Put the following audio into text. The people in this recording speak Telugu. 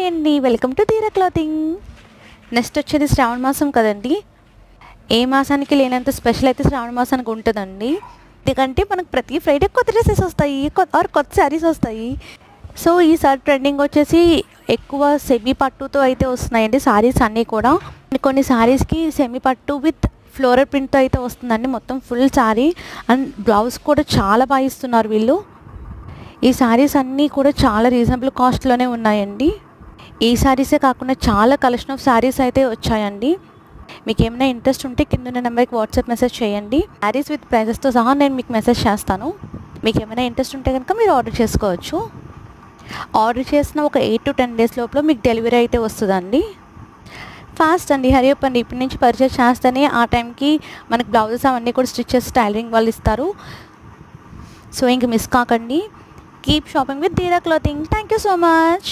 హాయ్ అండి, వెల్కమ్ టు ధీరా క్లాతింగ్. నెక్స్ట్ వచ్చేది శ్రావణ మాసం కదండి. ఏ మాసానికి లేనంత స్పెషల్ అయితే శ్రావణ మాసానికి ఉంటుందండి. ఎందుకంటే మనకు ప్రతి ఫ్రైడే కొత్త డ్రెస్సెస్ వస్తాయి, కొత్త శారీస్ వస్తాయి. సో ఈసారి ట్రెండింగ్ వచ్చేసి ఎక్కువ సెమీ పట్టుతో అయితే వస్తున్నాయండి శారీస్ అన్నీ కూడా. కొన్ని శారీస్కి సెమీ పట్టు విత్ ఫ్లోరల్ ప్రింట్తో అయితే వస్తుందండి. మొత్తం ఫుల్ శారీ అండ్ బ్లౌజ్ కూడా చాలా బాగా ఇస్తున్నారు వీళ్ళు. ఈ శారీస్ అన్నీ కూడా చాలా రీజనబుల్ కాస్ట్లోనే ఉన్నాయండి. ఈ శారీసే కాకుండా చాలా కలెక్షన్ ఆఫ్ శారీస్ అయితే వచ్చాయండి. మీకు ఏమైనా ఇంట్రెస్ట్ ఉంటే కింద ఉన్న నెంబర్కి వాట్సాప్ మెసేజ్ చేయండి. శారీస్ విత్ ప్రైజెస్తో సహా నేను మీకు మెసేజ్ చేస్తాను. మీకు ఏమైనా ఇంట్రెస్ట్ ఉంటే కనుక మీరు ఆర్డర్ చేసుకోవచ్చు. ఆర్డర్ చేసిన ఒక 8 to 10 days లోపల మీకు డెలివరీ అయితే వస్తుందండి. ఫాస్ట్ అండి, హరి అప్ అండి. ఇప్పటి నుంచి పర్చేస్ చేస్తేనే ఆ టైంకి మనకు బ్లౌజెస్ అవన్నీ కూడా స్టిచ్ చేసి టైలరింగ్ వాళ్ళు ఇస్తారు. సో ఇంక మిస్ కాకండి. Keep shopping with Dheera Clothing. Thank you so much.